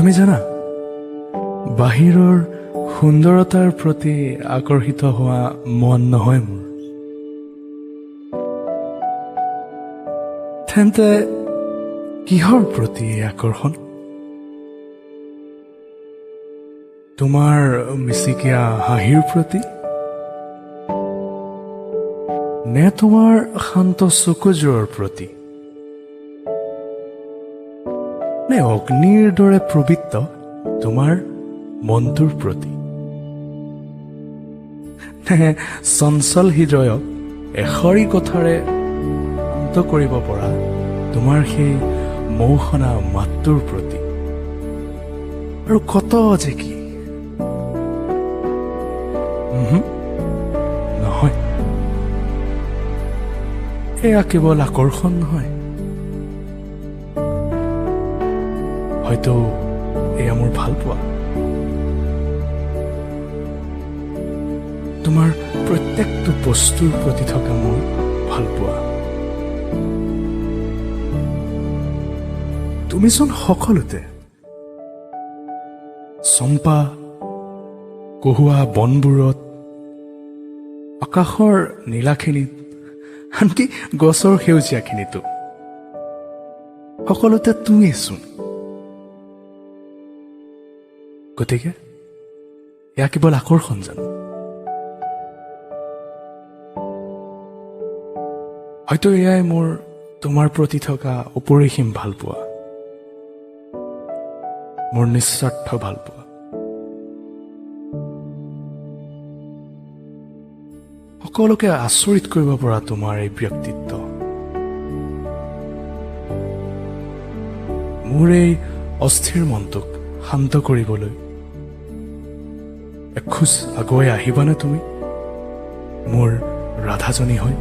তুমি জানা, বাহিৰৰ সুন্দৰতাৰ প্ৰতি আকৰ্ষিত হোৱা মন নহয় মোৰ। তেন্তে কিহৰ প্ৰতি আকৰ্ষণ? তোমাৰ মিচিকীয়া হাঁহিৰ প্ৰতি, নে তোমাৰ শান্ত চকুযোৰৰ প্ৰতি, নে অগ্নিৰ দৰে পবিত্ৰ তোমাৰ মনটোৰ প্ৰতি, নে চঞ্চল হৃদয়ক এশৰী কথাৰে শান্ত কৰিব পৰা তোমাৰ সেই মৌসনা মাতটোৰ প্ৰতি, আৰু কত যে কি? নহয়, এয়া কেৱল আকৰ্ষণ নহয়, হয়তো এয়া মোৰ ভাল পোৱা। তোমাৰ প্ৰত্যেকটো বস্তুৰ প্ৰতি থকা মোৰ ভাল পোৱা। তুমিচোন সকলোতে, চম্পা, কহুৱা বনবোৰত, আকাশৰ নীলাখিনিত, আনকি গছৰ সেউজীয়াখিনিতো, সকলোতে তুমিয়েচোন। গতিকে এয়া কেৱল আকৰ্ষণ জানো? হয়তো এয়াই মোৰ তোমাৰ প্ৰতি থকা অপৰিসীম ভাল পোৱা, মোৰ নিস্বাৰ্থ ভাল পোৱা। সকলোকে আচৰিত কৰিব পৰা তোমাৰ এই ব্যক্তিত্ব, মোৰ এই অস্থিৰ মনটোক শান্ত কৰিবলৈ এখোজ আগুৱাই আহিবানে তুমি, মোৰ ৰাধাজনী হৈ?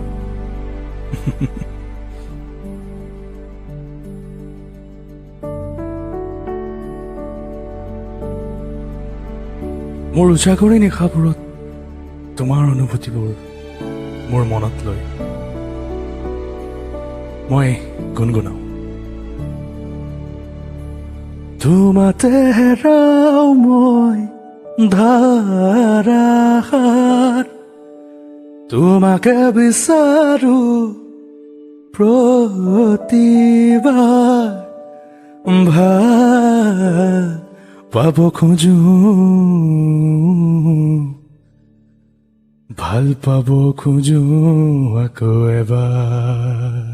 মোৰ উজাগৰি নিশাবোৰত তোমাৰ অনুভূতিবোৰ মোৰ মনত লৈ মই গুণগুণাও। তুমাতে হেৰাও মই ধাৰাসাৰ, তোমাকে বিচাৰো প্ৰতিবাৰ, ভাল পাব খোজো, ভাল পাব খোজো আকৌ এবাৰ।